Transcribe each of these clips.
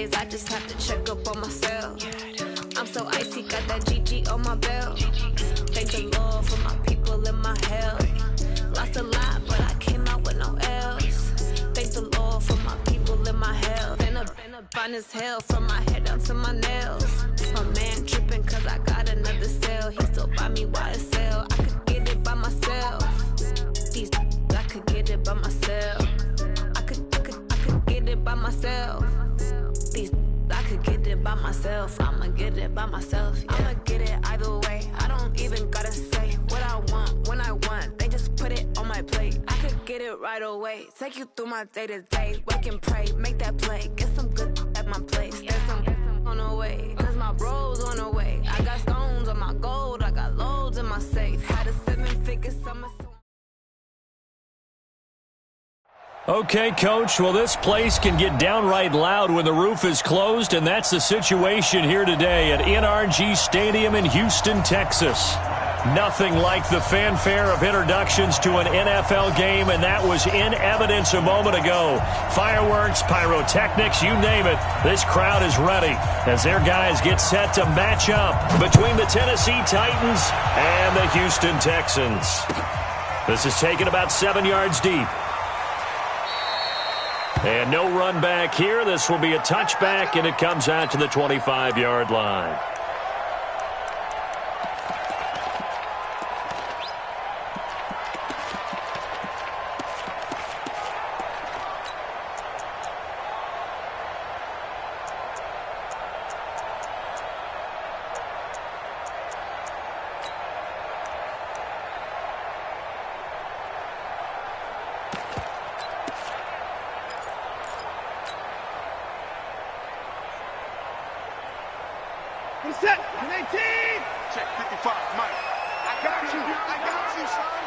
I just have to check up on myself. I'm so icy, got that GG on my belt. Thank the Lord for my people in my health. Lost a lot, but I came out with no else. Thank the Lord for my people in my health. Been a fine as hell from my head down to my nails. My man tripping cause I got another sale. He still buy me YSL. I could get it by myself. These I could get it by myself. I could get it by myself. These I could get it by myself. I'ma get it by myself. Yeah. I'ma get it either way. I don't even gotta say what I want when I want. They just put it on my plate. I could get it right away. Take you through my day to day. Wake and pray, make that play. Get some good at my place. There's some on the way. Cause my bro's on the way. I got stones on my gold. I got loads in my safe. Had a 7-figure summer. Okay, Coach, well, this place can get downright loud when the roof is closed, and that's the situation here today at NRG Stadium in Houston, Texas. Nothing like the fanfare of introductions to an NFL game, and that was in evidence a moment ago. Fireworks, pyrotechnics, you name it, this crowd is ready as their guys get set to match up between the Tennessee Titans and the Houston Texans. This is taken about 7 yards deep. And no run back here. This will be a touchback, and it comes out to the 25-yard line. Set, 18. Check 55, Mike. I got you, son.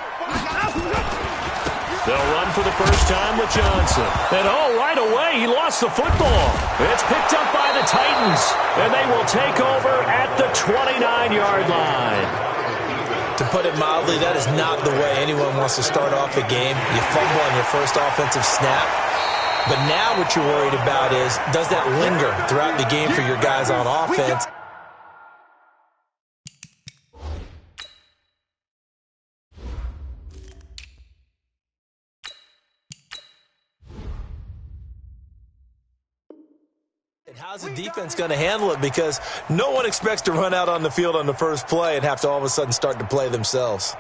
They'll run for the first time with Johnson. And right away, he lost the football. It's picked up by the Titans, and they will take over at the 29-yard line. To put it mildly, that is not the way anyone wants to start off a game. You fumble on your first offensive snap. But now what you're worried about is, does that linger throughout the game for your guys on offense? And how's the defense going to handle it? Because no one expects to run out on the field on the first play and have to all of a sudden start to play themselves.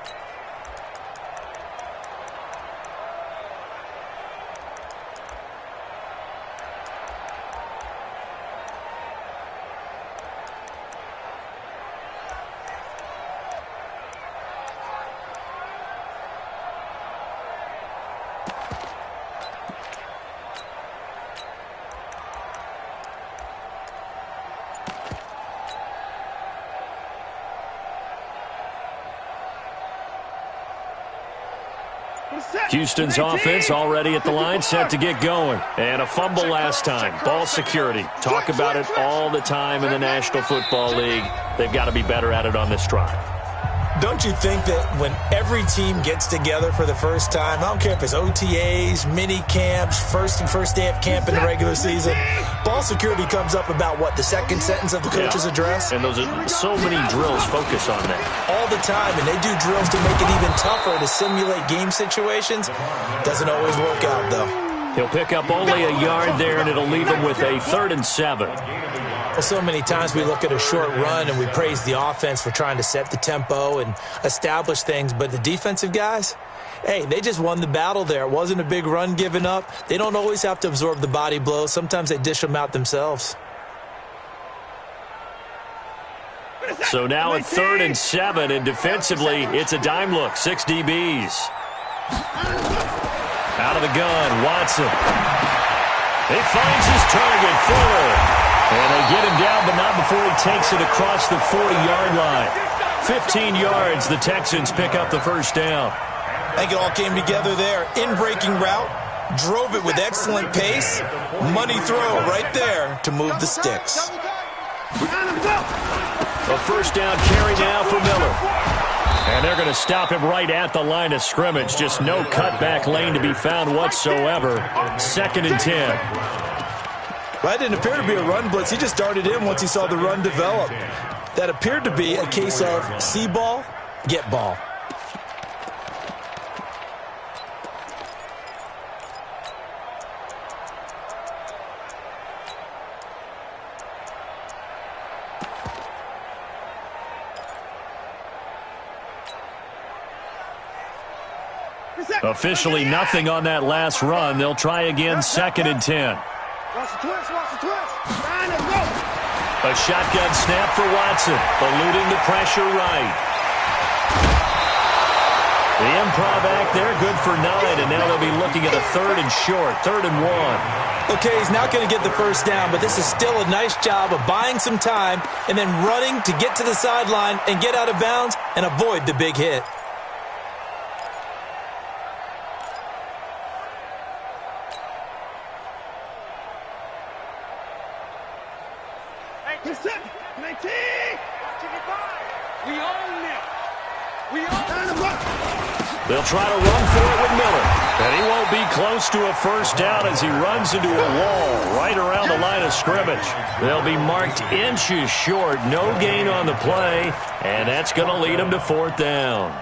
Houston's offense already at the line, set to get going. And a fumble last time. Ball security. Talk about it all the time in the National Football League. They've got to be better at it on this drive. Don't you think that when every team gets together for the first time, I don't care if it's OTAs, mini camps, first day of camp in the regular season, ball security comes up about, what, the second sentence of the coach's address? And those are so many drills focus on that. All the time, and they do drills to make it even tougher to simulate game situations. Doesn't always work out, though. He'll pick up only a yard there, and it'll leave him with a 3rd and 7. Well, so many times we look at a short run and we praise the offense for trying to set the tempo and establish things, but the defensive guys, hey, they just won the battle there. It wasn't a big run given up. They don't always have to absorb the body blows. Sometimes they dish them out themselves. So now at 3rd and 7, and defensively, it's a dime look. 6 DBs. Out of the gun, Watson. He finds his target, Fuller. And they get him down, but not before he takes it across the 40-yard line. 15 yards, the Texans pick up the first down. I think it all came together there. In-breaking route, drove it with excellent pace. Money throw right there to move the sticks. A first down carry now for Miller. And they're going to stop him right at the line of scrimmage. Just no cutback lane to be found whatsoever. 2nd and 10. Well, that didn't appear to be a run blitz. He just darted in once he saw the run develop. That appeared to be a case of see ball, get ball. Officially nothing on that last run. They'll try again, 2nd and 10. A shotgun snap for Watson, eluding the pressure right. The improv act there, good for 9, and now they'll be looking at a 3rd and short, 3rd and 1. Okay, he's not going to get the first down, but this is still a nice job of buying some time and then running to get to the sideline and get out of bounds and avoid the big hit. They'll try to run for it with Miller. And he won't be close to a first down as he runs into a wall right around the line of scrimmage. They'll be marked inches short. No gain on the play. And that's going to lead them to 4th down.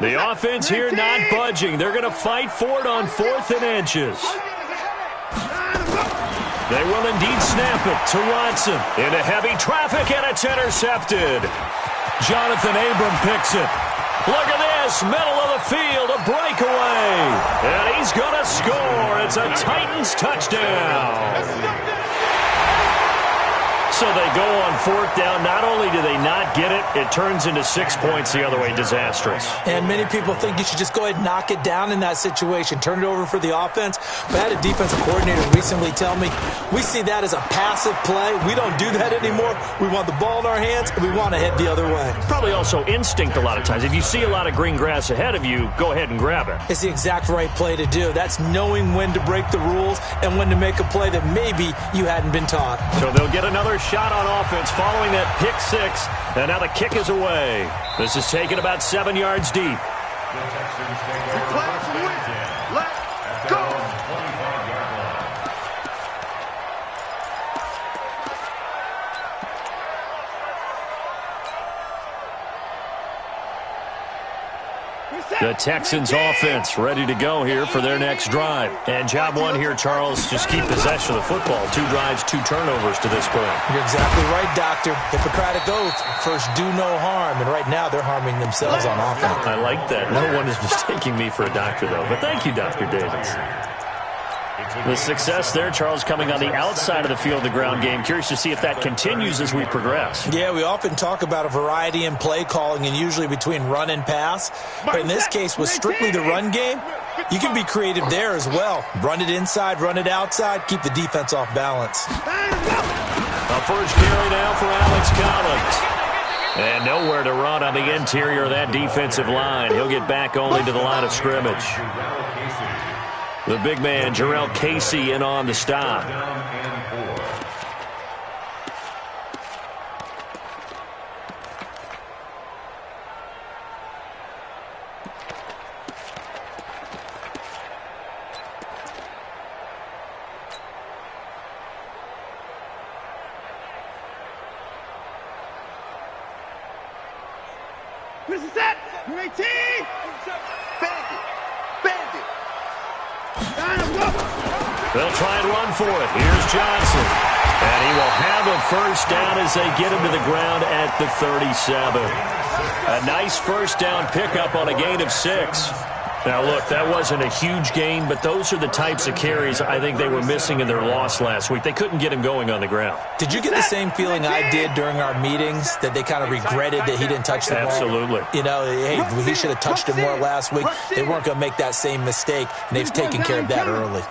The offense here not budging. They're going to fight for it on 4th and inches. They will indeed snap it to Watson. Into heavy traffic, and it's intercepted. Jonathan Abram picks it. Look at this, middle of the field, a breakaway. And he's going to score. It's a Titans touchdown. So they go on 4th down. Not only do they not get it, it turns into 6 points the other way. Disastrous. And many people think you should just go ahead and knock it down in that situation. Turn it over for the offense. But I had a defensive coordinator recently tell me, we see that as a passive play. We don't do that anymore. We want the ball in our hands, and we want to head the other way. Probably also instinct a lot of times. If you see a lot of green grass ahead of you, go ahead and grab it. It's the exact right play to do. That's knowing when to break the rules and when to make a play that maybe you hadn't been taught. So they'll get another shot on offense following that pick 6, and now the kick is away. This is taken about 7 yards deep. Let's go. The Texans offense ready to go here for their next drive. And job one here, Charles, just keep possession of the football. 2 drives, 2 turnovers to this point. You're exactly right, Doctor. Hippocratic oath, first do no harm. And right now they're harming themselves on offense. I like that. No one is mistaking me for a doctor, though. But thank you, Dr. Davis. The success there, Charles, coming on the outside of the field, the ground game. Curious to see if that continues as we progress. Yeah, we often talk about a variety in play calling and usually between run and pass. But in this case, with strictly the run game, you can be creative there as well. Run it inside, run it outside, keep the defense off balance. A first carry now for Alex Collins. And nowhere to run on the interior of that defensive line. He'll get back only to the line of scrimmage. The big man, Jarrell Casey, in on the stop. This is it. You're 18. Bandit. Bandit. They'll try and run for it. Here's Johnson. And he will have a first down as they get him to the ground at the 37. A nice first down pickup on a gain of 6. Now, look, that wasn't a huge gain, but those are the types of carries I think they were missing in their loss last week. They couldn't get him going on the ground. Did you get the same feeling I did during our meetings, that they kind of regretted that he didn't touch the ball? Absolutely. You know, hey, he should have touched it more last week. They weren't going to make that same mistake, and they've taken care of that early.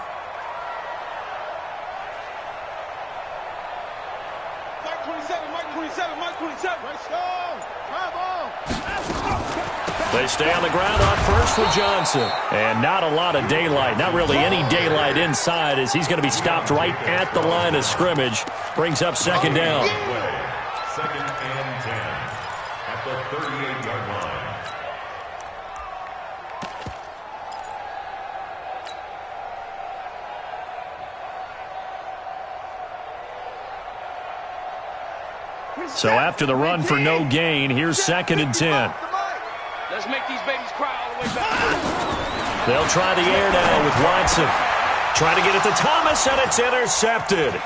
Mike 27. Let's go. Bravo. They stay on the ground on first with Johnson. And not a lot of daylight, not really any daylight inside, as he's going to be stopped right at the line of scrimmage. Brings up second down. Second and 10 at the 38-yard line. So after the run for no gain, here's second and 10. Let's make these babies cry all the way back. They'll try the air now with Watson. Trying to get it to Thomas, and it's intercepted.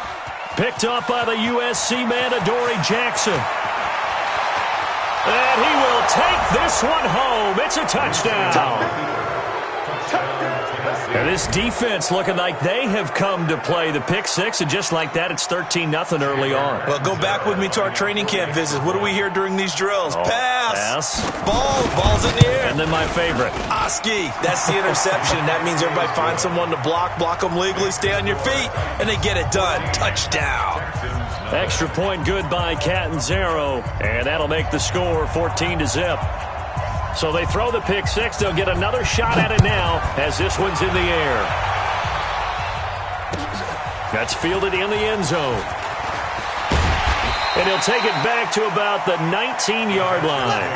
Picked up by the USC man, Adoree Jackson. And he will take this one home. It's a touchdown. And this defense looking like they have come to play the pick six, and just like that, it's 13-0 early on. Well, go back with me to our training camp visits. What do we hear during these drills? Pass. Ball's in the air. And then my favorite. Oski. That's the interception. That means everybody finds someone to block them legally, stay on your feet, and they get it done. Touchdown. Extra point good by Catanzaro, and that'll make the score 14-0. So they throw the pick six. They'll get another shot at it now as this one's in the air. That's fielded in the end zone. And he'll take it back to about the 19-yard line.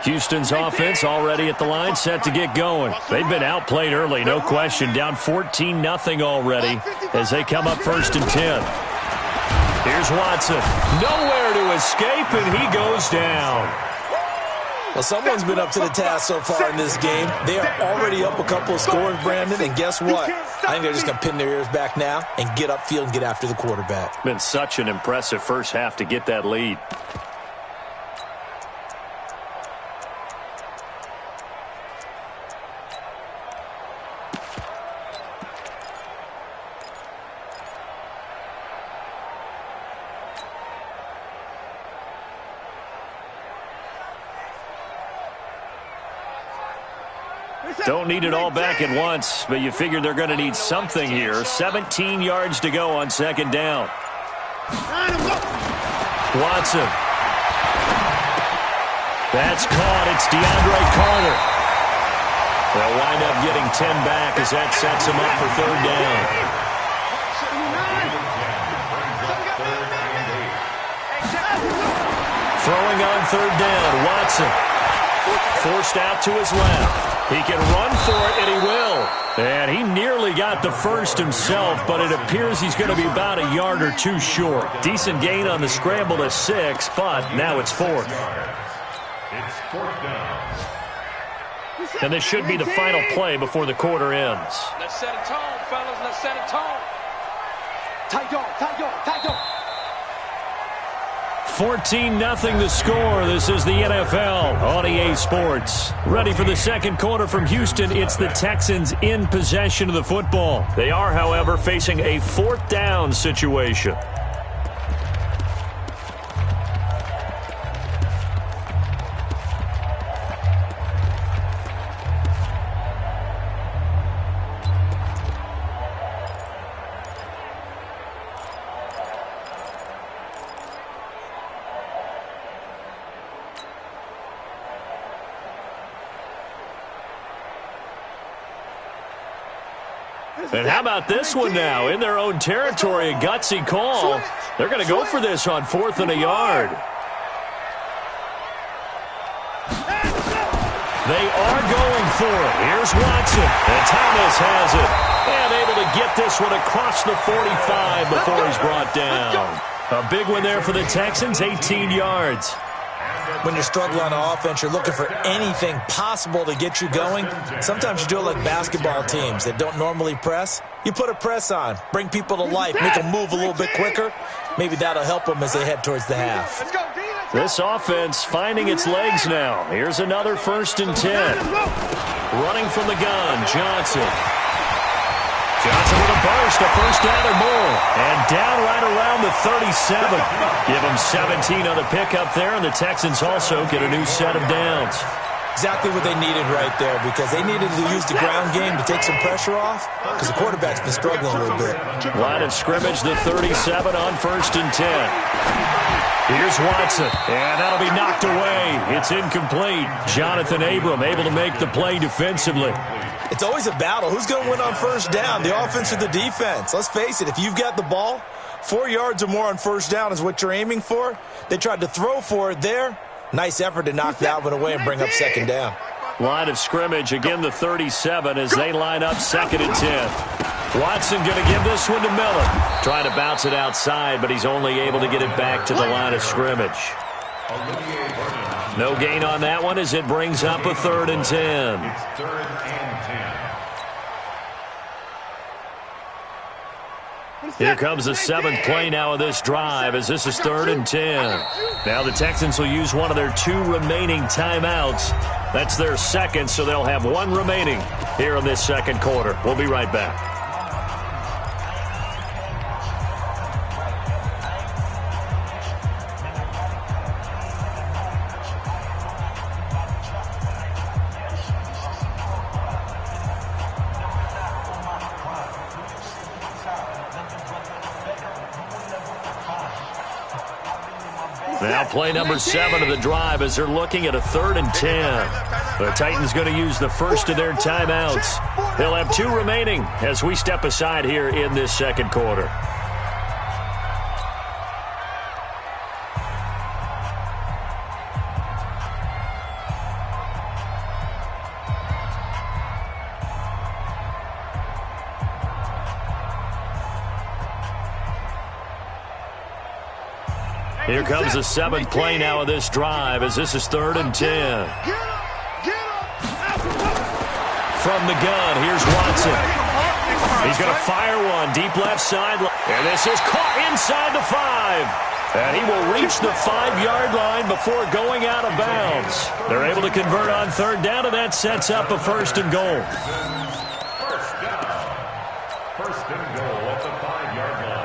Houston's offense already at the line, set to get going. They've been outplayed early, no question. Down 14-0 already as they come up first and 10. Here's Watson. Nowhere to escape, and he goes down. Well, someone's been up to the task so far in this game. They are already up a couple of scores, Brandon, and guess what? I think they're just going to pin their ears back now and get upfield and get after the quarterback. Been such an impressive first half to get that lead. Don't need it all back at once, but you figure they're going to need something here. 17 yards to go on second down. Watson. That's caught. It's DeAndre Carter. They'll wind up getting 10 back as that sets him up for third down. Throwing on third down, Watson. Forced out to his left. He can run for it, and he will. And he nearly got the first himself, but it appears he's going to be about a yard or two short. Decent gain on the scramble to 6, but now it's fourth. It's fourth down. And this should be the final play before the quarter ends. Let's set a tone, fellas. Let's set a tone. Tight go. 14-0 the score. This is the NFL on EA Sports. Ready for the second quarter from Houston. It's the Texans in possession of the football. They are, however, facing a fourth down situation. And how about this one now? In their own territory, a gutsy call. They're going to go for this on 4th and a yard. They are going for it. Here's Watson. And Thomas has it. And able to get this one across the 45 before he's brought down. A big one there for the Texans, 18 yards. When you're struggling on offense, you're looking for anything possible to get you going. Sometimes you do it like basketball teams that don't normally press. You put a press on, bring people to life, make them move a little bit quicker. Maybe that'll help them as they head towards the half. This offense finding its legs now. Here's another 1st and 10. Running from the gun, Johnson. Johnson with a burst, a first down or more. And down right around the 37. Give them 17 on the pickup there, and the Texans also get a new set of downs. Exactly what they needed right there, because they needed to use the ground game to take some pressure off, because the quarterback's been struggling a little bit. Line of scrimmage, the 37 on 1st and 10. Here's Watson, and that'll be knocked away. It's incomplete. Jonathan Abram able to make the play defensively. It's always a battle. Who's going to win on 1st down, the offense or the defense? Let's face it, if you've got the ball, 4 yards or more on 1st down is what you're aiming for. They tried to throw for it there. Nice effort to knock that one away and bring up 2nd down. Line of scrimmage, again the 37 as they line up 2nd and 10. Watson going to give this one to Miller. Trying to bounce it outside, but he's only able to get it back to the line of scrimmage. No gain on that one as it brings up a 3rd and 10. It's 3rd and 10. Here comes the 7th play now of this drive as this is 3rd and 10. Now the Texans will use one of their 2 remaining timeouts. That's their 2nd, so they'll have 1 remaining here in this 2nd quarter. We'll be right back. Now play number 7 of the drive as they're looking at a 3rd and 10. The Titans going to use the first of their timeouts. They'll have 2 remaining as we step aside here in this 2nd quarter. Here comes the 7th play now of this drive as this is 3rd and 10. From the gun, here's Watson. He's going to fire one deep left sideline. And this is caught inside the 5. And he will reach the 5-yard line before going out of bounds. They're able to convert on 3rd down, and that sets up a 1st and goal. 1st and goal at the 5-yard line.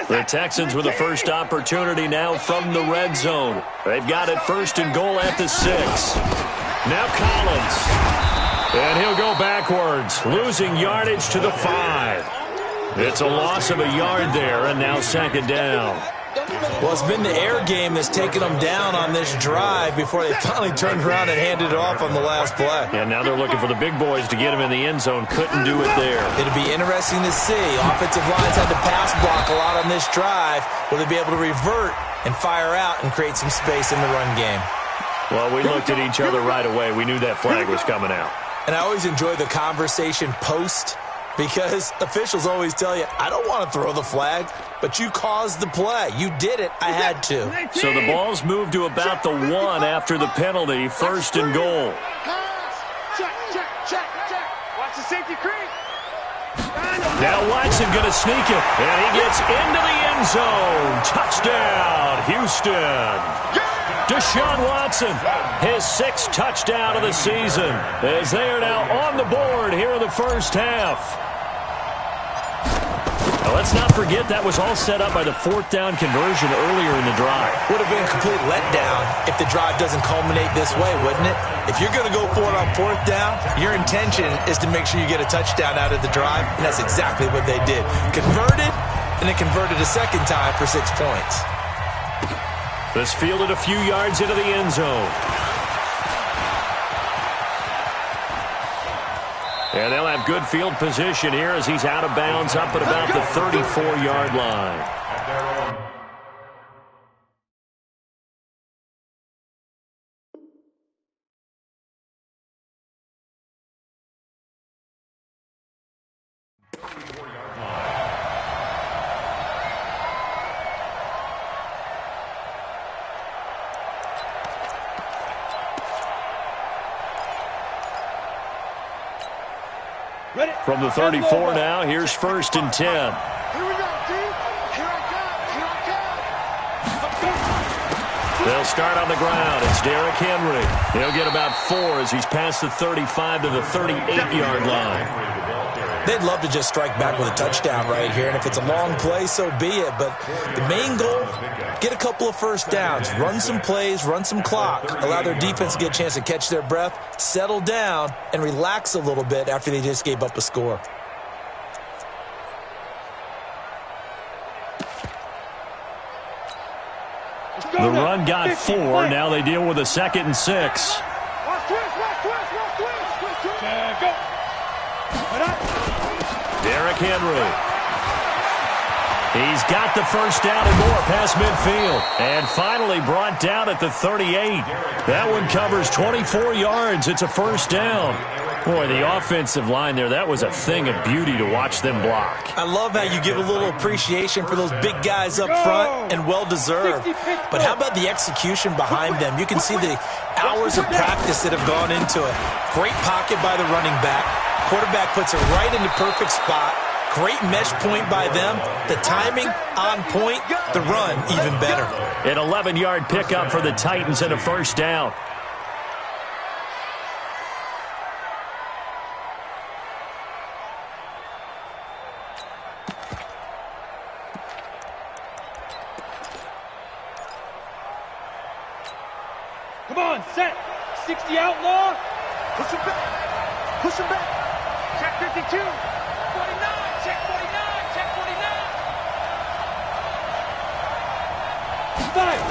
The Texans with the first opportunity now from the red zone. They've got it 1st and goal at the 6. Now Collins. And he'll go backwards, losing yardage to the 5. It's a loss of a yard there, and now 2nd down. Well, it's been the air game that's taken them down on this drive before they finally turned around and handed it off on the last play. And now they're looking for the big boys to get him in the end zone. Couldn't do it there. It'll be interesting to see. Offensive lines had to pass block a lot on this drive. Will they be able to revert and fire out and create some space in the run game? Well, we looked at each other right away. We knew that flag was coming out. And I always enjoy the conversation post, because officials always tell you, I don't want to throw the flag, but you caused the play. You did it. I had to. So the ball's moved to about the 1 after the penalty, 1st and goal. Check. Watch the safety creep. Now Watson going to sneak it, and he gets into the end zone. Touchdown, Houston. Deshaun Watson, his 6th touchdown of the season, as they are now on the board here in the first half. Now, let's not forget that was all set up by the 4th down conversion earlier in the drive. Would have been a complete letdown if the drive doesn't culminate this way, wouldn't it? If you're going to go for it on 4th down, your intention is to make sure you get a touchdown out of the drive, and that's exactly what they did. Converted, and then converted a 2nd time for 6 points. This fielded a few yards into the end zone. And they'll have good field position here as he's out of bounds up at about the 34-yard line. At their own. From the 34 now, here's 1st and 10. Here we go, D. Here I come. They'll start on the ground. It's Derrick Henry. He'll get about 4 as he's past the 35 to the 38-yard line. they'd love to just strike back with a touchdown right here, and if it's a long play, so be it. But the main goal, get a couple of first downs, run some plays, run some clock, allow their defense to get a chance to catch their breath, settle down, and relax a little bit after they just gave up a score. The run got 4. Now they deal with a 2nd and 6. Derrick Henry. He's got the first down and more past midfield. And finally brought down at the 38. That one covers 24 yards. It's a first down. Boy, the offensive line there, that was a thing of beauty to watch them block. I love how you give a little appreciation for those big guys up front, and well-deserved. But how about the execution behind them? You can see the hours of practice that have gone into it. Great pocket by the running back. Quarterback puts it right in the perfect spot. Great mesh point by them. The timing on point. The run even better. An 11-yard pickup for the Titans and a first down. Come on, set. 60 outlaw. Push him back. Push him back. Check 52. 49. Check 49. Check 49. Five.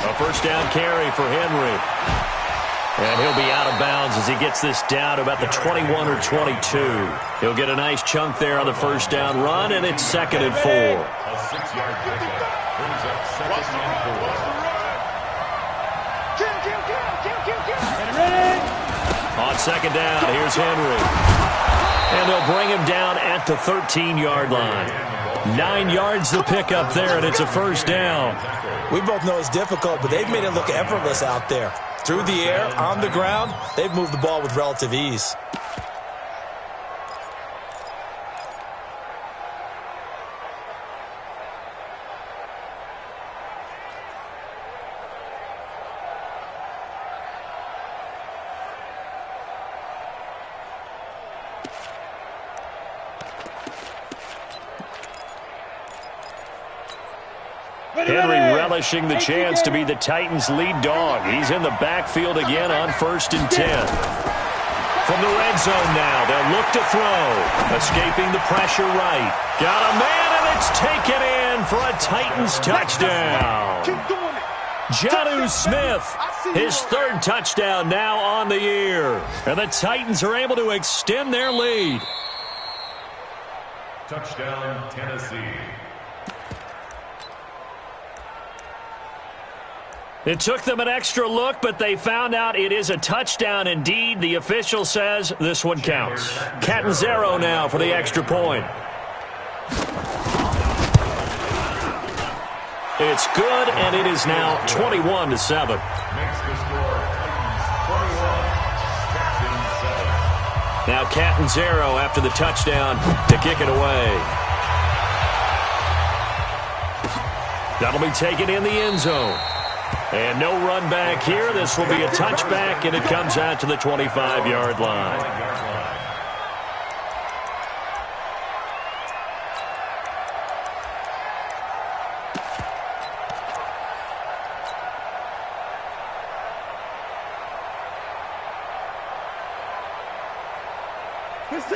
A first down carry for Henry. And he'll be out of bounds as he gets this down to about the 21 or 22. He'll get a nice chunk there on the first down run, and it's 2nd and 4. A 6-yard pickup brings up 2nd and 4. On second down, here's Henry. And they'll bring him down at the 13-yard line. 9 yards to pick up there, and it's a first down. We both know it's difficult, but they've made it look effortless out there. Through the air, on the ground, they've moved the ball with relative ease. Henry relishing the chance to be the Titans' lead dog. He's in the backfield again on 1st and 10. From the red zone now, they'll look to throw. Escaping the pressure right. Got a man, and it's taken in for a Titans touchdown. Jonnu Smith, his 3rd touchdown now on the year. And the Titans are able to extend their lead. Touchdown, Tennessee. It took them an extra look, but they found out it is a touchdown indeed. The official says this one counts. Catanzaro now for the extra point. It's good, and it is now 21-7. Makes the score Titans 21, Texans 7. Now Catanzaro after the touchdown to kick it away. That'll be taken in the end zone. And no run back here. This will be a touchback, and it comes out to the 25-yard line.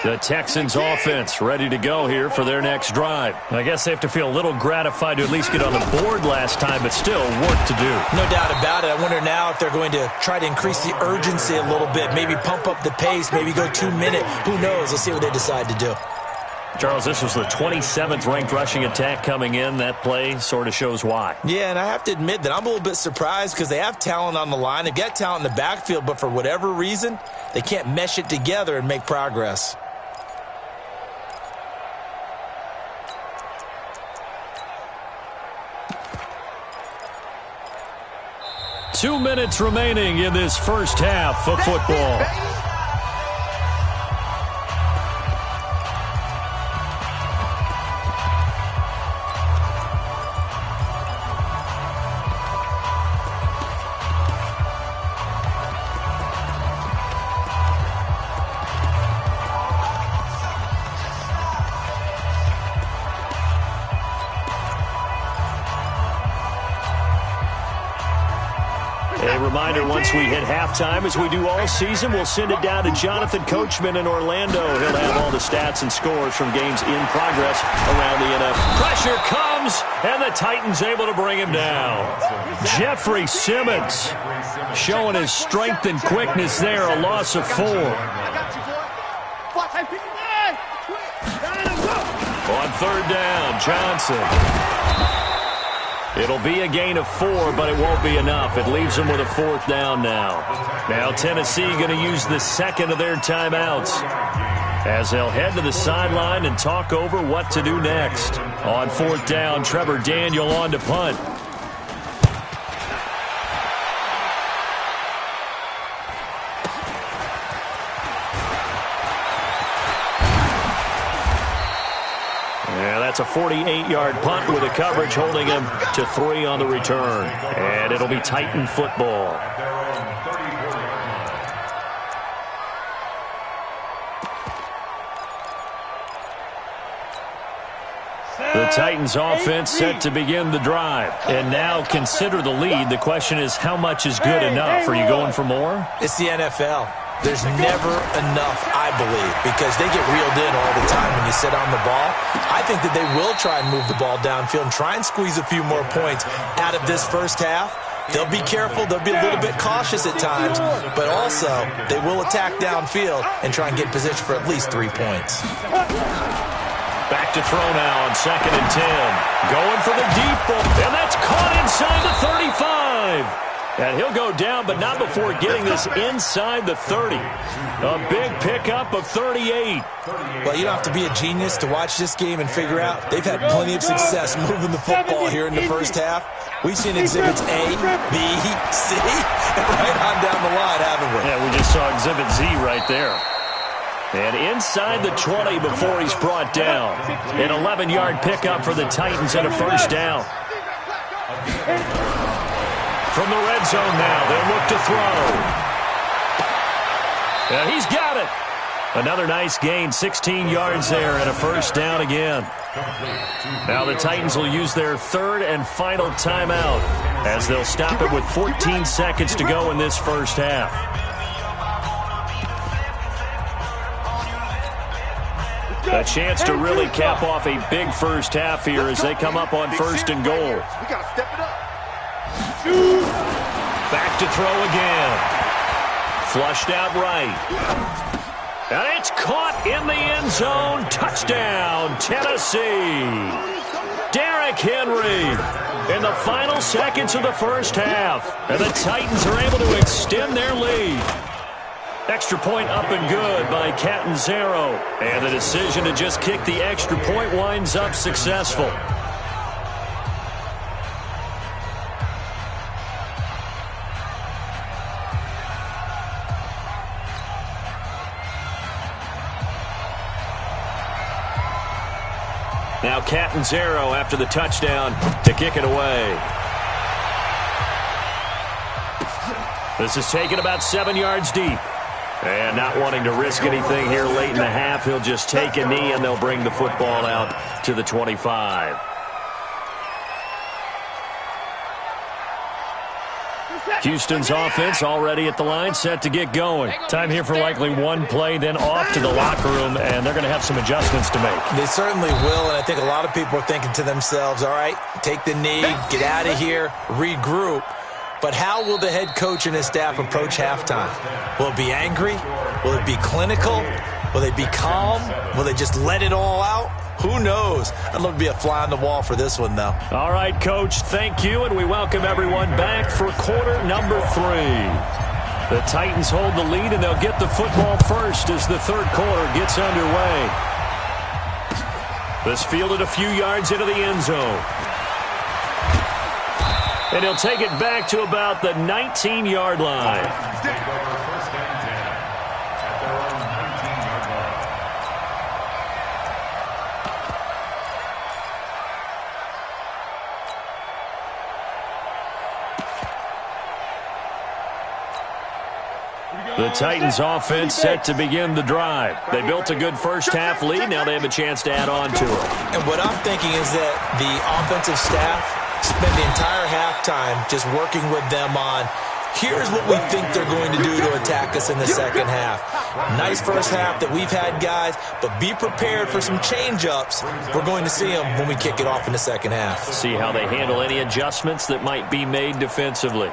The Texans offense ready to go here for their next drive. I guess they have to feel a little gratified to at least get on the board last time, but still work to do. No doubt about it. I wonder now if they're going to try to increase the urgency a little bit, maybe pump up the pace, maybe go 2 minute. Who knows? Let's see what they decide to do. Charles, this was the 27th ranked rushing attack coming in. That play sort of shows why. Yeah, and I have to admit that I'm a little bit surprised because they have talent on the line. They've got talent in the backfield, but for whatever reason, they can't mesh it together and make progress. Two minutes remaining in this first half of football. reminder, once we hit halftime, as we do all season, we'll send it down to Jonathan Coachman in Orlando. He'll have all the stats and scores from games in progress around the NFL. Pressure comes, and the Titans able to bring him down. Jeffrey Simmons showing his strength and quickness there, a loss of 4. On third down, Johnson. It'll be a gain of 4, but it won't be enough. It leaves them with a 4th down now. Now Tennessee going to use the second of their timeouts as they'll head to the sideline and talk over what to do next. On 4th down, Trevor Daniel on to punt. That's a 48-yard punt with a coverage holding him to 3 on the return. And it'll be Titan football. The Titans offense set to begin the drive. And now consider the lead. The question is, how much is good enough? Are you going for more? It's the NFL. There's never enough, I believe, because they get reeled in all the time when you sit on the ball. I think that they will try and move the ball downfield and try and squeeze a few more points out of this first half. They'll be careful. They'll be a little bit cautious at times, but also they will attack downfield and try and get in position for at least 3 points. Back to throw now on 2nd and 10. Going for the deep ball, and that's caught inside the 35. And he'll go down, but not before getting this inside the 30. A big pickup of 38. Well, you don't have to be a genius to watch this game and figure out they've had plenty of success moving the football here in the first half. We've seen exhibits A, B, C, and right on down the line, haven't we? Yeah, we just saw exhibit Z right there. And inside the 20 before he's brought down. An 11-yard pickup for the Titans and a first down. From the red zone now, they'll look to throw. And he's got it. Another nice gain, 16 yards there, and a first down again. Now the Titans will use their 3rd and final timeout as they'll stop it with 14 seconds to go in this first half. A chance to really cap off a big first half here as they come up on 1st and goal. We got to step it up. Back to throw again. Flushed out right. And it's caught in the end zone. Touchdown, Tennessee. Derrick Henry in the final seconds of the first half. And the Titans are able to extend their lead. Extra point up and good by Catanzaro. And the decision to just kick the extra point winds up successful. Now Catanzaro after the touchdown to kick it away. This is taken about 7 yards deep. And not wanting to risk anything here late in the half, he'll just take a knee and they'll bring the football out to the 25. Houston's offense already at the line, set to get going. Time here for likely one play, then off to the locker room, and they're going to have some adjustments to make. They certainly will, and I think a lot of people are thinking to themselves, all right, take the knee, get out of here, regroup. But how will the head coach and his staff approach halftime? Will it be angry? Will it be clinical? Will they be calm? Will they just let it all out? Who knows? I'd love to be a fly on the wall for this one, though. All right, Coach, thank you, and we welcome everyone back for quarter number 3. The Titans hold the lead, and they'll get the football first as the third quarter gets underway. This fielded a few yards into the end zone. And he'll take it back to about the 19-yard line. The Titans offense set to begin the drive. They built a good first half lead. Now they have a chance to add on to it. And what I'm thinking is that the offensive staff spend the entire halftime just working with them on Here's what we think they're going to do to attack us in the second half. Nice first half that we've had, guys, but be prepared for some change-ups. We're going to see them when we kick it off in the second half. See how they handle any adjustments that might be made defensively.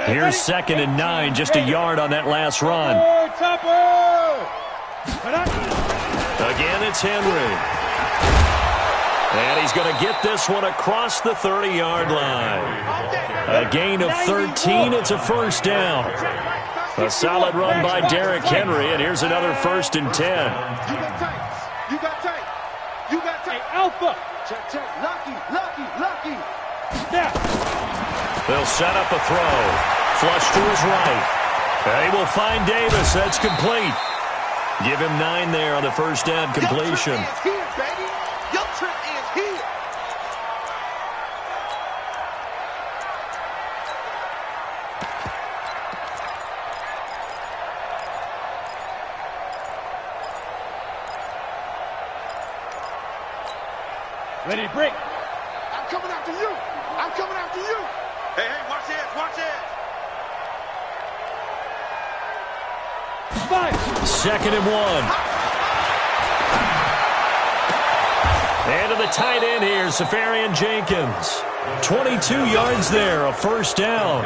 Here's 2nd and 9, just a yard on that last run. Again, it's Henry. And he's going to get this one across the 30-yard line. A gain of 13, it's a first down. A solid run by Derrick Henry, and here's another 1st and 10. You got tape. You got tape. Alpha. Check, check. Lucky. Now. They'll set up a throw. Flush to his right. And he will find Davis. That's complete. Give him 9 there on the first down completion. Your trip is here, baby. Your trip is here. Ready to break. I'm coming after you. I'm coming after you. Hey, watch this. Watch this. 2nd and 1. And to the tight end here, Safarian Jenkins. 22 yards there, a first down.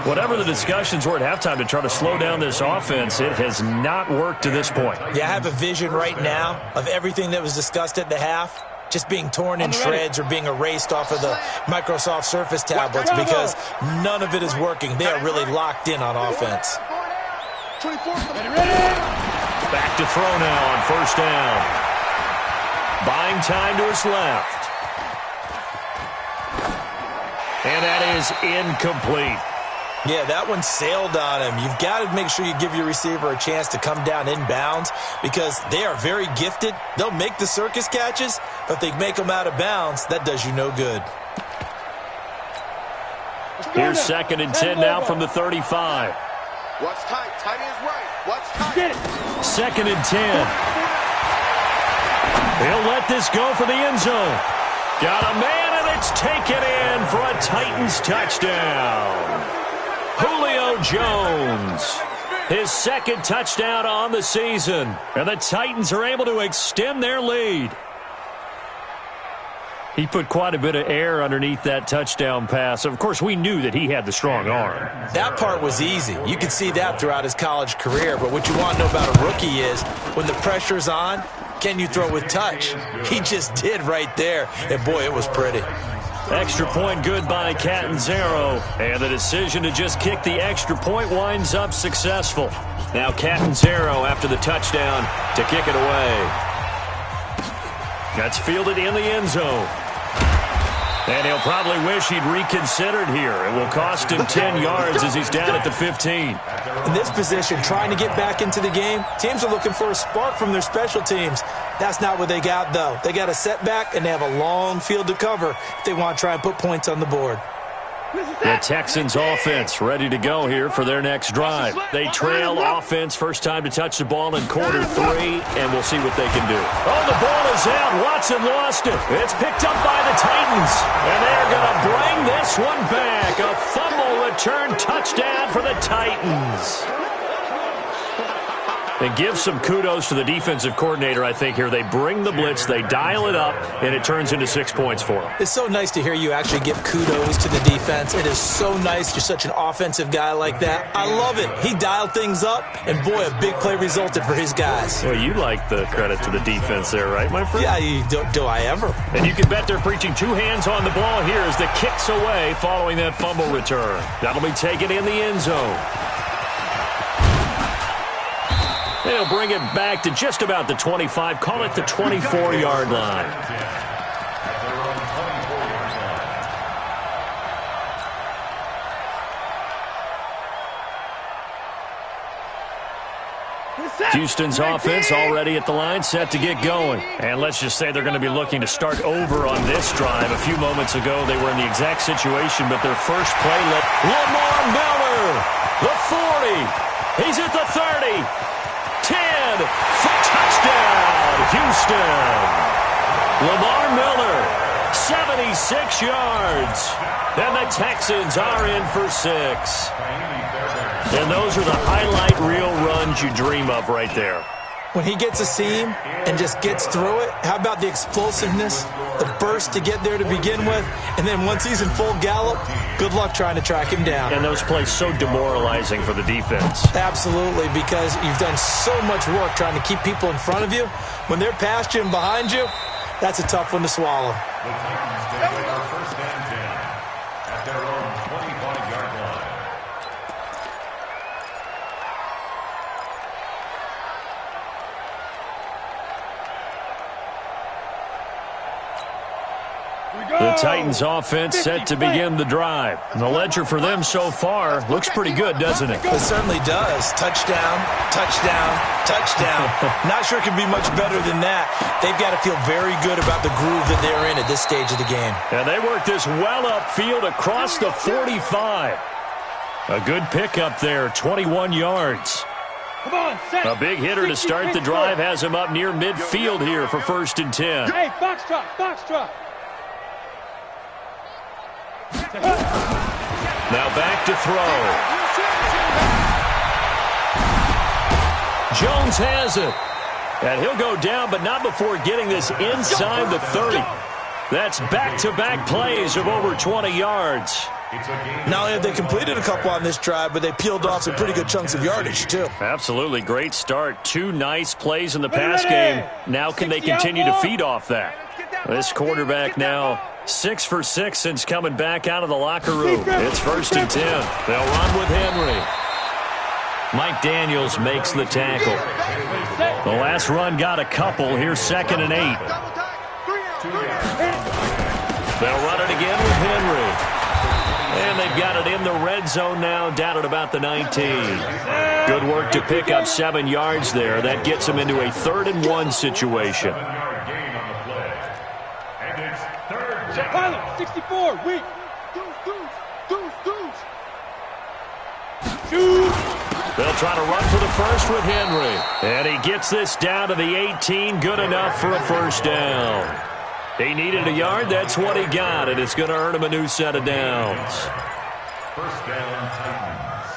Whatever the discussions were at halftime to try to slow down this offense, it has not worked to this point. Yeah, I have a vision right now of everything that was discussed at the half just being torn in shreds or being erased off of the Microsoft Surface tablets because none of it is working. They are really locked in on offense. Back to throw now on first down. Buying time to his left. And that is incomplete. Yeah, that one sailed on him. You've got to make sure you give your receiver a chance to come down inbounds because they are very gifted. They'll make the circus catches, but if they make them out of bounds, that does you no good. Here's 2nd and 10 now from the 35. What's tight? Tight is right. What's tight? 2nd and 10. He'll let this go for the end zone. Got a man, and it's taken in for a Titans touchdown. Julio Jones, his 2nd touchdown on the season. And the Titans are able to extend their lead. He put quite a bit of air underneath that touchdown pass. Of course, we knew that he had the strong arm. That part was easy. You could see that throughout his college career. But what you want to know about a rookie is when the pressure's on, can you throw with touch? He just did right there. And, boy, it was pretty. Extra point good by Catanzaro. And the decision to just kick the extra point winds up successful. Now Catanzaro after the touchdown to kick it away. That's fielded in the end zone. And he'll probably wish he'd reconsidered here. It will cost him 10 yards as he's down at the 15. In this position, trying to get back into the game, teams are looking for a spark from their special teams. That's not what they got, though. They got a setback, and they have a long field to cover if they want to try and put points on the board. The Texans offense ready to go here for their next drive. They trail offense first time to touch the ball in quarter 3, and we'll see what they can do. Oh, the ball is out. Watson lost it. It's picked up by the Titans, and they're going to bring this one back. A fumble return touchdown for the Titans. And give some kudos to the defensive coordinator, I think, here. They bring the blitz, they dial it up, and it turns into 6 points for them. It's so nice to hear you actually give kudos to the defense. It is so nice you're such an offensive guy like that. I love it. He dialed things up, and, boy, a big play resulted for his guys. Well, you like the credit to the defense there, right, my friend? Yeah, do I ever? And you can bet they're preaching 2 hands on the ball here as the kick's away following that fumble return. That'll be taken in the end zone. They'll bring it back to just about the 25, call it the 24-yard line. Houston's offense already at the line, set to get going. And let's just say they're going to be looking to start over on this drive. A few moments ago, they were in the exact situation, but their first play Lamar Miller, the 40. He's at the 30. 10, Touchdown, Houston. Lamar Miller, 76 yards. And the Texans are in for 6. And those are the highlight reel runs you dream of right there. When he gets a seam and just gets through it, how about the explosiveness, the burst to get there to begin with, and then once he's in full gallop, good luck trying to track him down. And those plays so demoralizing for the defense. Absolutely, because you've done so much work trying to keep people in front of you. When they're past you and behind you, that's a tough one to swallow. The Titans take over first and 10 at their own 25-yard line. The Titans offense set to begin the drive. And the ledger for them so far looks pretty good, doesn't it? It certainly does. Touchdown, touchdown, touchdown. Not sure it can be much better than that. They've got to feel very good about the groove that they're in at this stage of the game. And they work this well upfield across the 45. A good pickup there, 21 yards. Come on, set. A big hitter to start the drive has him up near midfield here for first and 10. Hey, box truck, box truck. Now back to throw. Jones has it. And he'll go down, but not before getting this inside the 30. That's back-to-back plays of over 20 yards. Not only have they completed a couple on this drive, but they peeled off some pretty good chunks of yardage, too. Absolutely. Great start. 2 nice plays in the pass game. Now can they continue to feed off that? This quarterback now 6 for 6 since coming back out of the locker room. It's first and 10. They'll run with Henry. Mike Daniels makes the tackle. The last run got a couple. Here's second and 8. They'll run it again with Henry. And they've got it in the red zone now, down at about the 19. Good work to pick up 7 yards there. That gets them into a 3rd and 1 situation. Pilot, 64, weak. They'll try to run for the first with Henry. And he gets this down to the 18. Good enough for a first down. He needed a yard. That's what he got. And it's going to earn him a new set of downs. First down, Titans.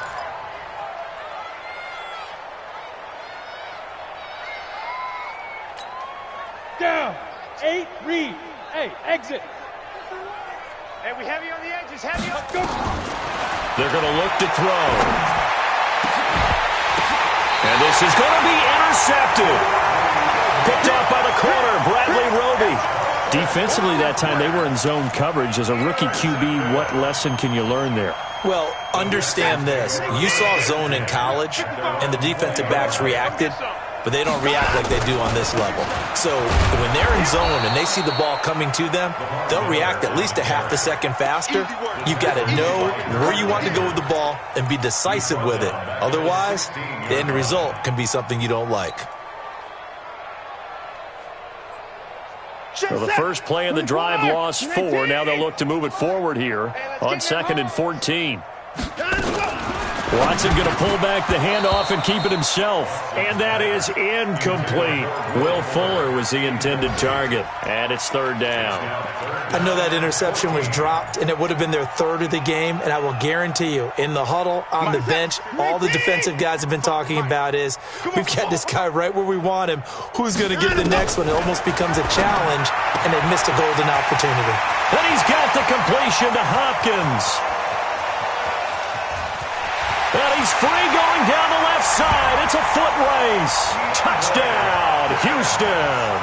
Down. 8, read. Hey, exit. Hey, we have you on the edges. Have you? Go. They're going to look to throw. And this is going to be intercepted. Picked off by the corner, Bradley Roby. Defensively that time, they were in zone coverage. As a rookie QB, what lesson can you learn there? Well, understand this. You saw zone in college, and the defensive backs reacted, but they don't react like they do on this level. So when they're in zone and they see the ball coming to them, they'll react at least a half a second faster. You've got to know where you want to go with the ball and be decisive with it. Otherwise, the end result can be something you don't like. Well, the first play of the drive lost 4. Now they'll look to move it forward here on 2nd and 14. Watson going to pull back the handoff and keep it himself. And that is incomplete. Will Fuller was the intended target. And it's 3rd down. I know that interception was dropped, and it would have been their 3rd of the game. And I will guarantee you, in the huddle, on the bench, all the defensive guys have been talking about is, we've got this guy right where we want him. Who's going to get the next one? It almost becomes a challenge, and they've missed a golden opportunity. And he's got the completion to Hopkins. And he's free going down the left side. It's a foot race. Touchdown, Houston.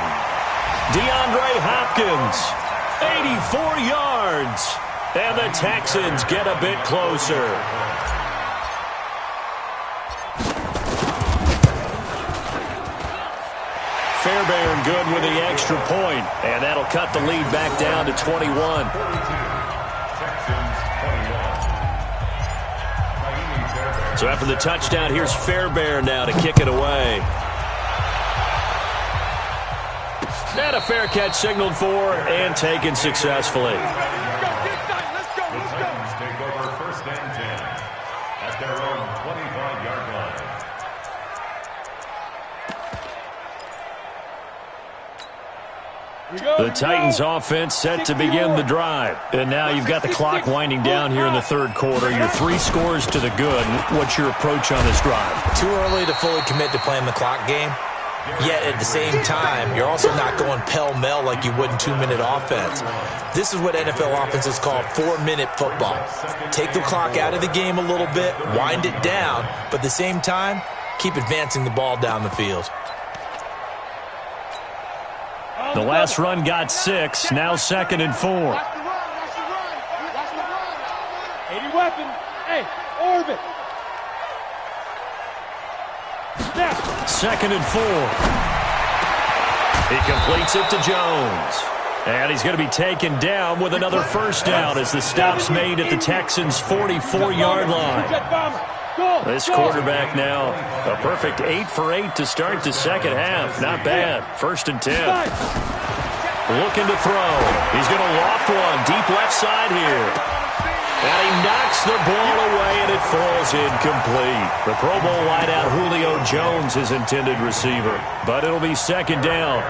DeAndre Hopkins, 84 yards. And the Texans get a bit closer. Fairbairn good with the extra point. And that'll cut the lead back down to 21. So after the touchdown, here's Fairbairn now to kick it away. And a fair catch signaled for and taken successfully. The Titans take over first and 10 at their own 25-yard line. The Titans offense set to begin the drive. And now you've got the clock winding down here in the third quarter. You're 3 scores to the good. What's your approach on this drive? Too early to fully commit to playing the clock game. Yet at the same time, you're also not going pell-mell like you would in 2-minute offense. This is what NFL offenses call 4-minute football. Take the clock out of the game a little bit, wind it down, but at the same time, keep advancing the ball down the field. The last run got 6, now 2nd and 4. Watch the run. 80 weapon. Hey, orbit. Snap. 2nd and 4. He completes it to Jones. And he's going to be taken down with another first down as the stop's made at the Texans' 44-yard line. This quarterback now, a perfect 8 for 8 to start the second half. Not bad. 1st and 10. Looking to throw. He's going to loft one deep left side here. And he knocks the ball away, and it falls incomplete. The Pro Bowl wideout Julio Jones, his intended receiver. But it'll be 2nd down.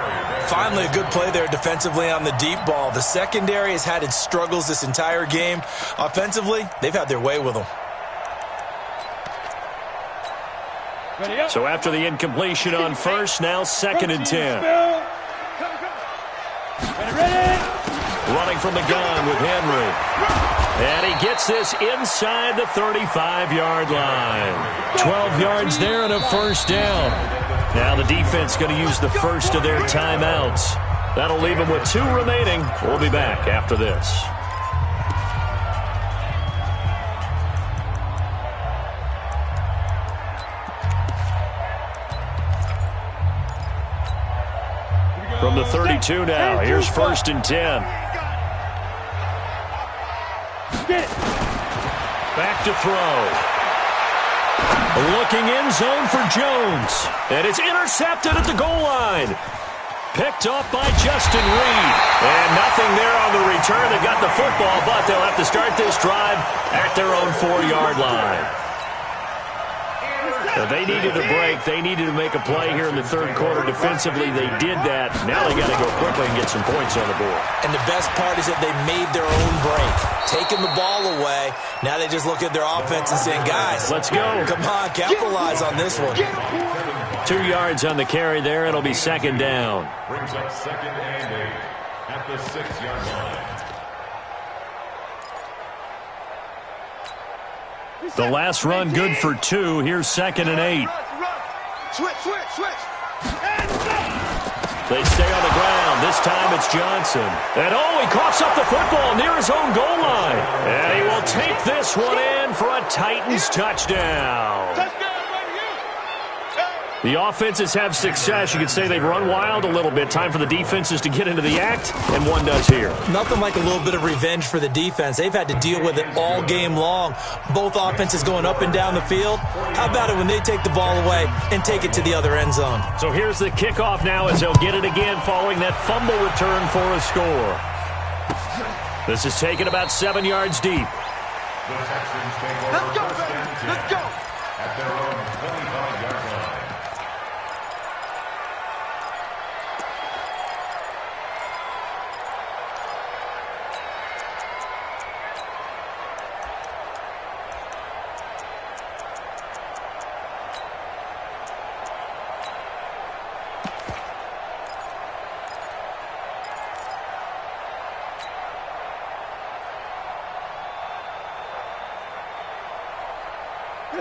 Finally, a good play there defensively on the deep ball. The secondary has had its struggles this entire game. Offensively, they've had their way with them. So after the incompletion on first, now 2nd and 10. Running from the gun with Henry. And he gets this inside the 35-yard line. 12 yards there and a first down. Now the defense going to use the first of their timeouts. That'll leave them with 2 remaining. We'll be back after this. From the 32 now, here's 1st and 10. Back to throw. Looking end zone for Jones. And it's intercepted at the goal line. Picked off by Justin Reed. And nothing there on the return. They got the football, but they'll have to start this drive at their own 4-yard line. They needed a break. They needed to make a play here in the third quarter. Defensively, they did that. Now they got to go quickly and get some points on the board. And the best part is that they made their own break. Taking the ball away. Now they just look at their offense and saying, guys, let's go. Come on, capitalize on this one. 2 yards on the carry there. It'll be 2nd down. Brings up 2nd and 8 at the 6-yard line. The last run good for 2. Here's 2nd and 8. Switch. They stay on the ground. This time it's Johnson. And he coughs up the football near his own goal line. And he will take this one in for a Titans touchdown. The offenses have success. You could say they've run wild a little bit. Time for the defenses to get into the act, and one does here. Nothing like a little bit of revenge for the defense. They've had to deal with it all game long. Both offenses going up and down the field. How about it when they take the ball away and take it to the other end zone? So here's the kickoff now as they'll get it again following that fumble return for a score. This is taken about 7 yards deep. The Texans take over. Let's go, baby. Let's go. At their own 25-yard line.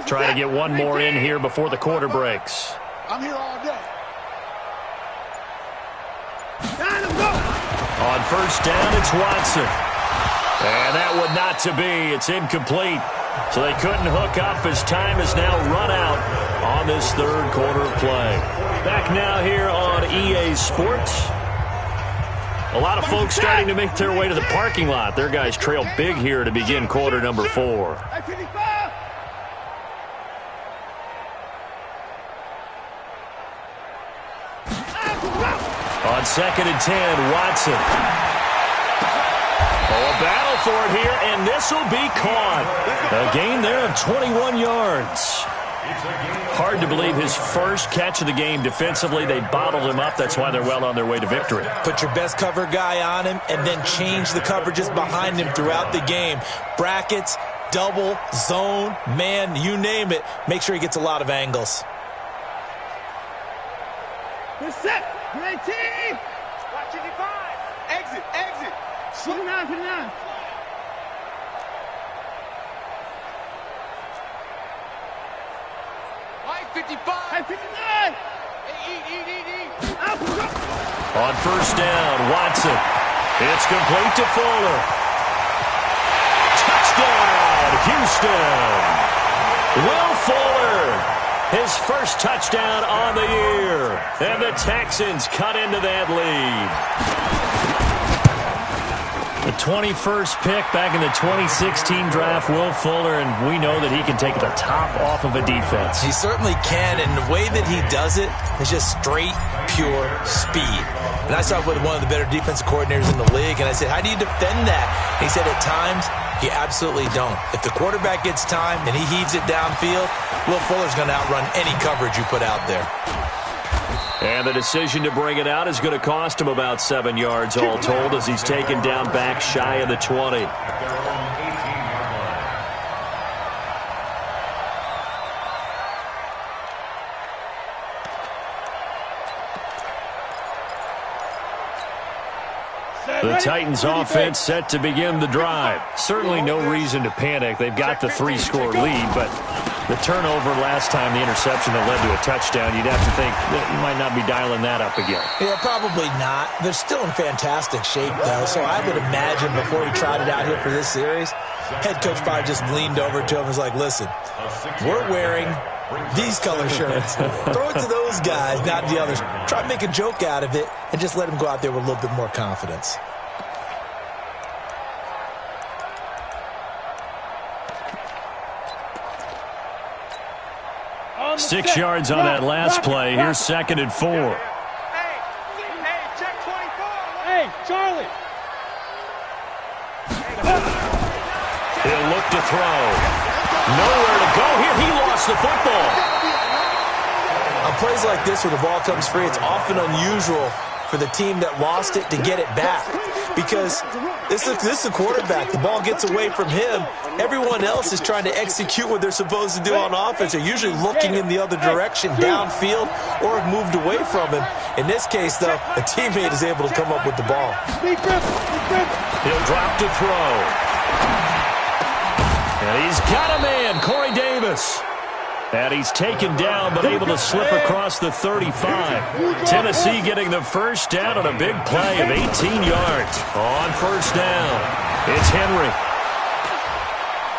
Try to get one more in here before the quarter breaks. I'm here all day. On first down, it's Watson. And that would not to be. It's incomplete. So they couldn't hook up as time is now run out on this third quarter of play. Back now here on EA Sports. A lot of folks starting to make their way to the parking lot. Their guys trail big here to begin quarter number 4. On 2nd and 10, Watson. A battle for it here, and this will be caught. A gain there of 21 yards. Hard to believe his first catch of the game defensively. They bottled him up. That's why they're well on their way to victory. Put your best cover guy on him and then change the coverages behind him throughout the game. Brackets, double, zone, man, you name it. Make sure he gets a lot of angles. Good set. Great team. Watch it, 5. Exit, exit. 59, 59. White 55. 59. Eat. On first down, Watson. It's complete to Fuller. Touchdown, Houston. Will Fuller. His first touchdown on the year. And the Texans cut into that lead. The 21st pick back in the 2016 draft, Will Fuller, and we know that he can take the top off of a defense. He certainly can, and the way that he does it is just straight, pure speed. And I saw with one of the better defensive coordinators in the league, and I said, how do you defend that? And he said, at times, you absolutely don't. If the quarterback gets time and he heaves it downfield, Will Fuller's going to outrun any coverage you put out there. And the decision to bring it out is going to cost him about 7 yards all told as he's taken down back shy of the 20. The Titans offense set to begin the drive. Certainly no reason to panic. They've got the 3-score lead, but the turnover last time, the interception that led to a touchdown, you'd have to think that you might not be dialing that up again. Yeah, probably not. They're still in fantastic shape, though, so I would imagine before he tried it out here for this series, head coach probably just leaned over to him and was like, listen, we're wearing these color shirts. Throw it to those guys, not the others. Try to make a joke out of it and just let him go out there with a little bit more confidence. Six yards on that last play. Here's 2nd and 4. Hey, check 24. Hey, Charlie. He'll look to throw. Nowhere to go here. He lost the football. On plays like this where the ball comes free, it's often unusual for the team that lost it to get it back. Because this is a quarterback. The ball gets away from him. Everyone else is trying to execute what they're supposed to do on offense. They're usually looking in the other direction, downfield, or have moved away from him. In this case, though, a teammate is able to come up with the ball. He'll drop to throw. And he's got a man, Corey Davis. And he's taken down, but able to slip across the 35. Tennessee getting the first down on a big play of 18 yards. On first down, it's Henry.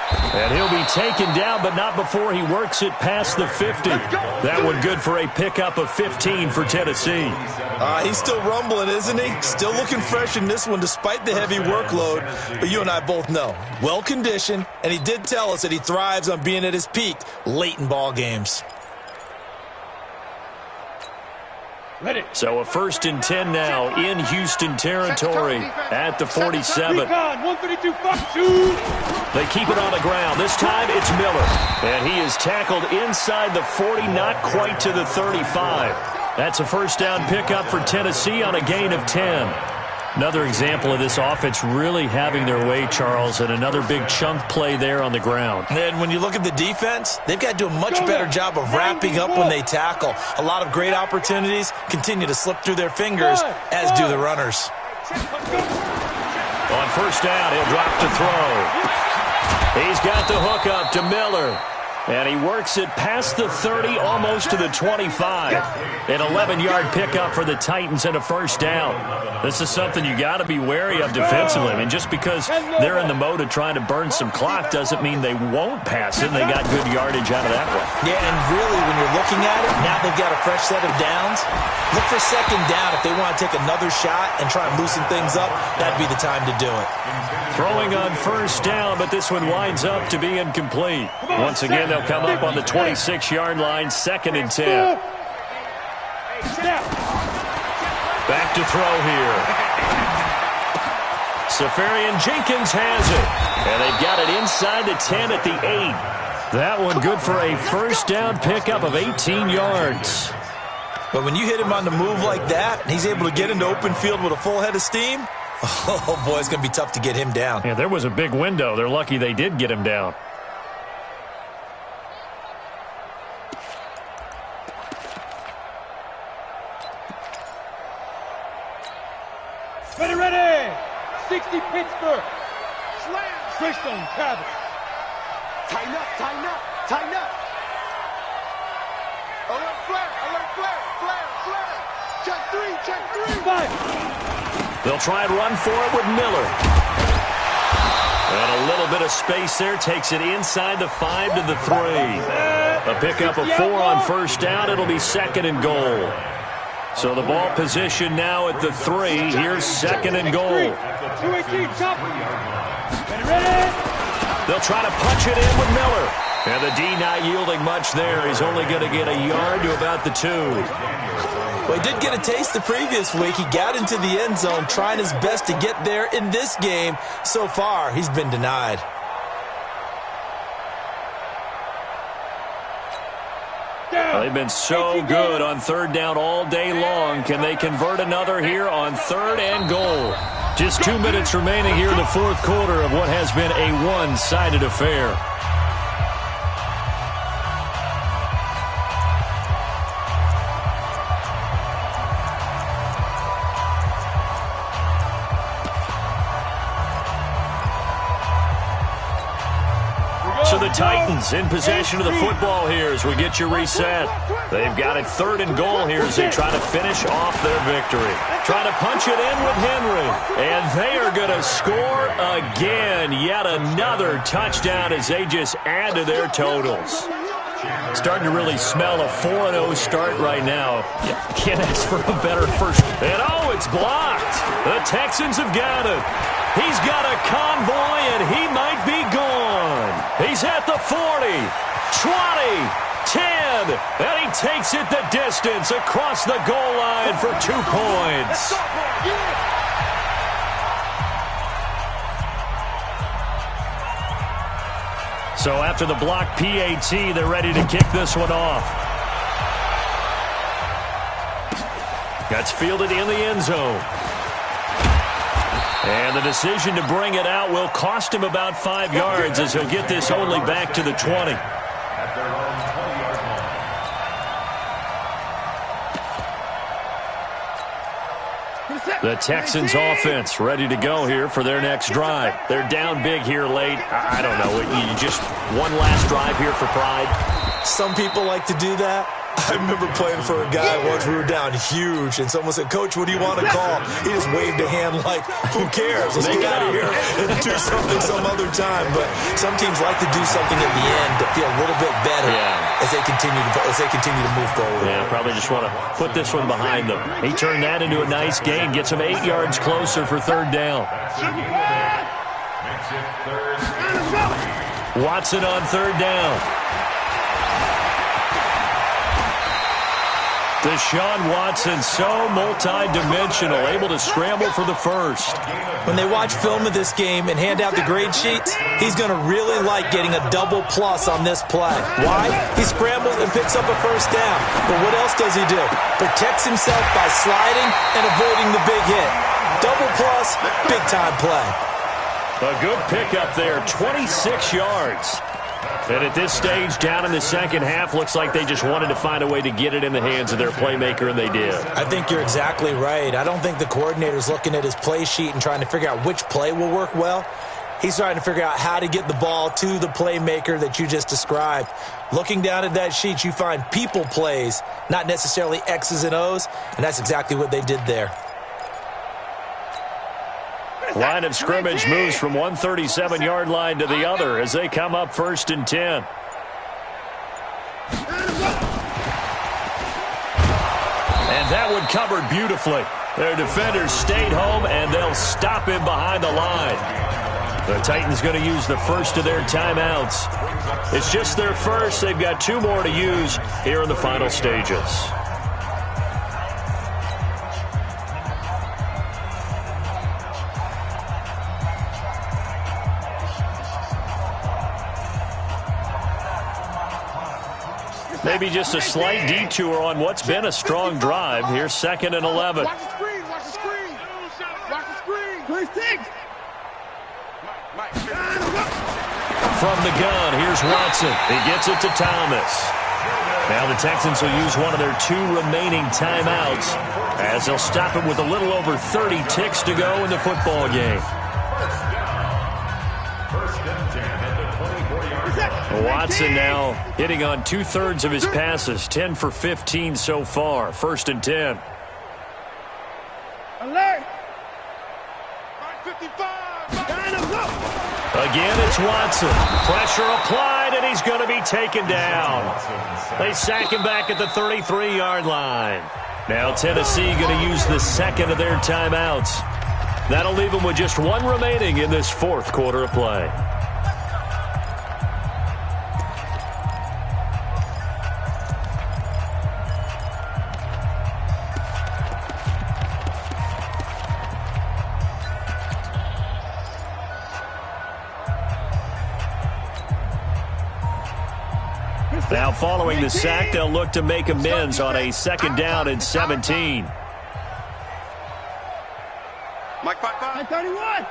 And he'll be taken down, but not before he works it past the 50. That one good for a pickup of 15 for Tennessee. He's still rumbling, isn't he? Still looking fresh in this one despite the heavy workload. But you and I both know, well-conditioned, and he did tell us that he thrives on being at his peak late in ball games. So a 1st and 10 now in Houston territory at the 47. They keep it on the ground. This time it's Miller. And he is tackled inside the 40, not quite to the 35. That's a first down pickup for Tennessee on a gain of 10. Another example of this offense really having their way, Charles, and another big chunk play there on the ground. And when you look at the defense, they've got to do a much better job of wrapping up when they tackle. A lot of great opportunities continue to slip through their fingers, as do the runners. On first down, he'll drop to throw. He's got the hook up to Miller. And he works it past the 30, almost to the 25. An 11-yard pickup for the Titans and a first down. This is something you got to be wary of defensively. I mean, just because they're in the mode of trying to burn some clock doesn't mean they won't pass it. They got good yardage out of that one. Yeah, and really, when you're looking at it, now they've got a fresh set of downs. Look for 2nd down if they want to take another shot and try and loosen things up. That'd be the time to do it. Throwing on first down, but this one winds up to be incomplete. Once again, they'll come up on the 26-yard line, 2nd and 10. Back to throw here. Safarian Jenkins has it. And they've got it inside the 10 at the 8. That one good for a first down pickup of 18 yards. But when you hit him on the move like that, and he's able to get into open field with a full head of steam, oh, boy, it's going to be tough to get him down. Yeah, there was a big window. They're lucky they did get him down. Ready! 60 Pittsburgh. Slam. Christian Cabot. Tighten up. Alert flare. Check three. Five. They'll try and run for it with Miller. And a little bit of space there takes it inside the 5 to the 3. A pickup of 4 on first down. It'll be second and goal. So the ball position now at the 3. Here's second and goal. 218, chop. Ready? They'll try to punch it in with Miller. And the D not yielding much there. He's only going to get a yard to about the 2. Well, he did get a taste the previous week. He got into the end zone trying his best to get there in this game. So far, he's been denied. They've been so good on third down all day long. Can they convert another here on third and goal? Just 2 minutes remaining here in the fourth quarter of what has been a one-sided affair. So the Titans in possession of the football here as we get you reset. They've got it third and goal here as they try to finish off their victory. Trying to punch it in with Henry. And they are going to score again. Yet another touchdown as they just add to their totals. Starting to really smell a 4-0 start right now. Yeah, can't ask for a better first. And oh, it's blocked. The Texans have got it. He's got a convoy, and he might be gone. He's at the 40, 20, 10, and he takes it the distance across the goal line for 2 points. So after the block PAT, they're ready to kick this one off. That's fielded in the end zone. And the decision to bring it out will cost him about 5 yards as he'll get this only back to the 20. At their own 20-yard line. The Texans offense ready to go here for their next drive. They're down big here late. I don't know. You just one last drive here for pride. Some people like to do that. I remember playing for a guy once. We were down huge, and someone said, "Coach, what do you want to call?" He just waved a hand like, "Who cares? Let's get out of here and do something some other time." But some teams like to do something at the end to feel a little bit better as they continue to move forward. Yeah, probably just want to put this one behind them. He turned that into a nice gain, gets him 8 yards closer for third down. Makes it third. Watson on third down. Deshaun Watson, so multi-dimensional, able to scramble for the first. When they watch film of this game and hand out the grade sheets, he's going to really like getting a double plus on this play. Why? He scrambles and picks up a first down. But what else does he do? Protects himself by sliding and avoiding the big hit. Double plus, big-time play. A good pickup there, 26 yards. And at this stage, down in the second half, looks like they just wanted to find a way to get it in the hands of their playmaker, and they did. I think you're exactly right. I don't think the coordinator's looking at his play sheet and trying to figure out which play will work well. He's trying to figure out how to get the ball to the playmaker that you just described. Looking down at that sheet, you find people plays, not necessarily X's and O's, and that's exactly what they did there. Line of scrimmage moves from one 37-yard line to the other as they come up first and 10. And that one covered beautifully. Their defenders stayed home, and they'll stop him behind the line. The Titans going to use the first of their timeouts. It's just their first. They've got 2 more to use here in the final stages. Maybe just a slight detour on what's been a strong drive. Here's 2nd and 11. Watch the screen, watch the screen. Watch the screen. From the gun, here's Watson. He gets it to Thomas. Now the Texans will use one of their 2 remaining timeouts as they'll stop it with a little over 30 ticks to go in the football game. Watson now hitting on 2/3 of his passes, 10 for 15 so far. 1st and 10. Alert. 55. Again, it's Watson. Pressure applied, and he's going to be taken down. They sack him back at the 33-yard line. Now Tennessee going to use the 2nd of their timeouts. That'll leave them with just 1 remaining in this 4th quarter of play. Now following the sack, they'll look to make amends on a 2nd down and 17. Mike 5-5. 31. Mike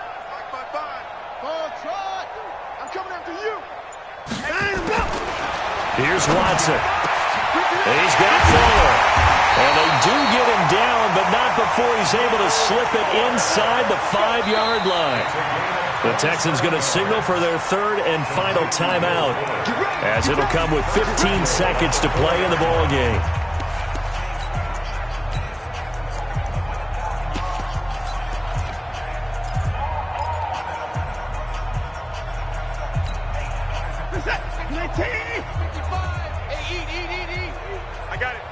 5-5. Oh, Trot. I'm coming after you. Here's Watson. He's got Fuller. And they do get him down, but not before he's able to slip it inside the 5-yard line. The Texans going to signal for their 3rd and final timeout, as it'll come with 15 seconds to play in the ball game. I got it.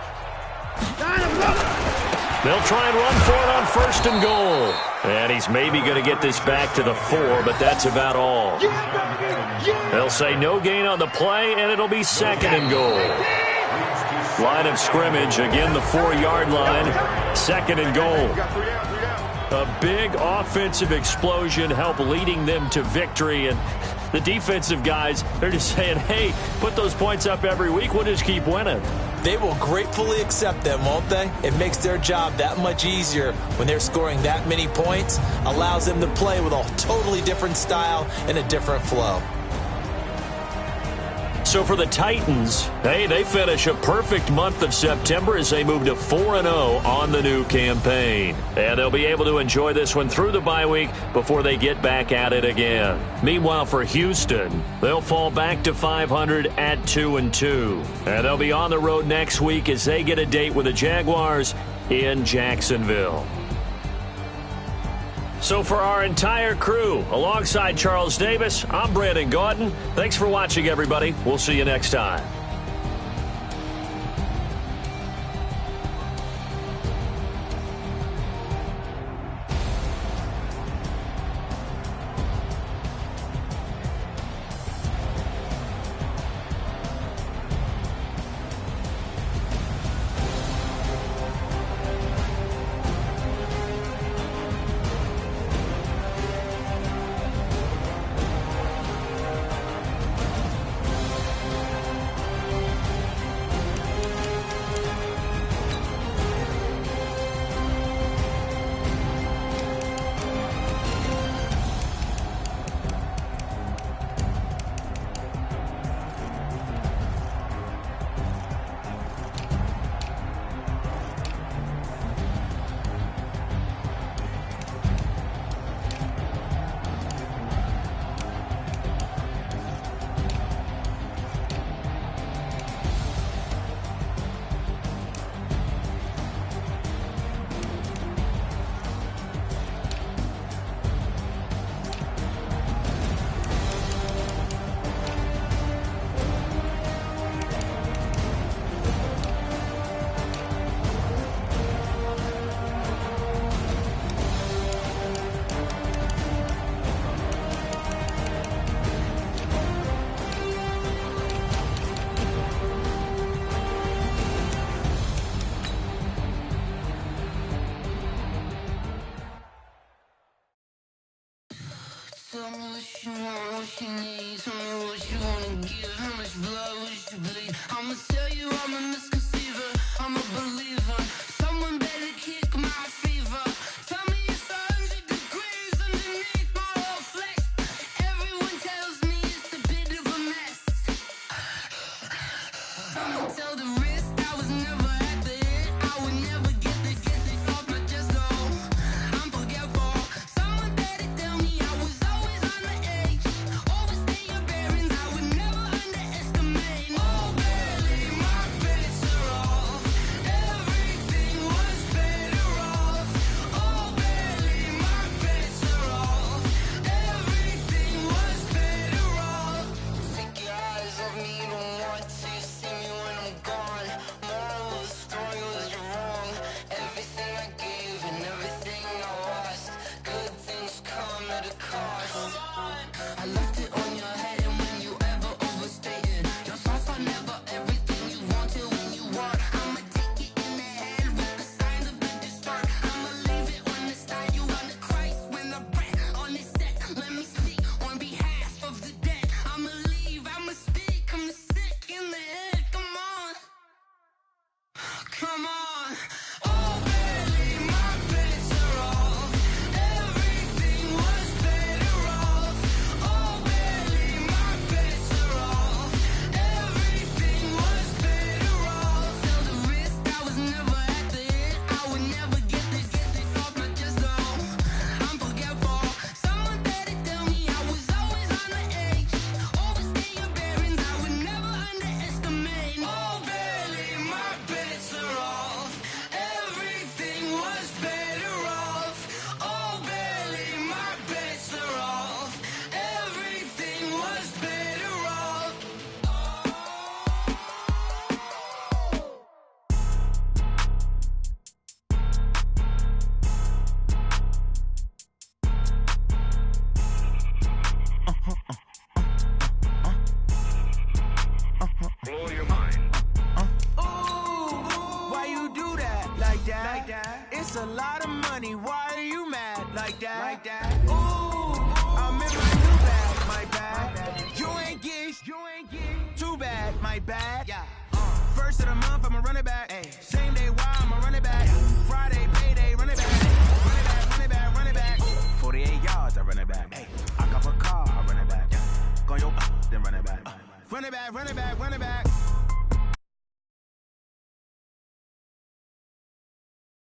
They'll try and run for it on 1st and goal. And he's maybe going to get this back to the 4, but that's about all. They'll say no gain on the play, and it'll be 2nd and goal. Line of scrimmage, again the 4-yard line, 2nd and goal. A big offensive explosion helped leading them to victory, and the defensive guys, they're just saying, hey, put those points up every week, we'll just keep winning. They will gratefully accept them, won't they? It makes their job that much easier when they're scoring that many points, allows them to play with a totally different style and a different flow. So for the Titans, hey, they finish a perfect month of September as they move to 4-0 on the new campaign. And they'll be able to enjoy this one through the bye week before they get back at it again. Meanwhile, for Houston, they'll fall back to 500 at 2-2. And they'll be on the road next week as they get a date with the Jaguars in Jacksonville. So for our entire crew, alongside Charles Davis, I'm Brandon Gaudin. Thanks for watching, everybody. We'll see you next time. Tell me what you want, what you need. Tell me what you wanna give. How much blood would you bleed? I'ma tell you I'm a misconceiver, I'm a believer. Someone better kick my fever. Tell me it's 100 degrees underneath my whole flesh. Everyone tells me it's a bit of a mess. Someone tell the wrist I was never at the hit. I would never get the off my chest though. I'm forgetful. Someone better tell me I was always on the edge. Overstay your bearings, I would never underestimate. Oh, barely, my bets are off. Everything was better off. Oh, barely, my bets are off. Everything was better off. Take your eyes off me, you don't want to see me when I'm gone. Moral of the story was you're wrong. Everything I gave and everything I lost. Good things come at a cost. I left it on your head, and when you ever overstated, your thoughts are never everything you wanted when you want. I'ma take it in the head with the signs of a distort. I'ma leave it on the side. You on the Christ when the breath on this set. Let me speak on behalf of the dead. I'ma leave, I'ma speak. I'm the sick in the head. Come on, come on. Oh, barely, my bets are off. Everything was better off. Oh, barely, my bets are off. Everything was better off. Tell the wrist I was never at the hit. I would never get the off my chest though. I'm forgetful. Someone better tell me I was always on the edge. Overstay your bearings, I would never underestimate. Oh, barely, my bets are off. Everything was better off. Oh, barely, my bets are off. Everything was better off. Blow your mind. Why you do that like that? It's a lot of money. Why are you mad like that? Ooh, I'm in my new bag, my bad. You ain't geeks, too bad, my bad. First of the month, I'ma run it back. Same day, why I'ma run it back. Friday, payday, run it back. Run it back. 48 yards, I run it back. I cop a car, I run it back. Go yo, then run it back. Run it back.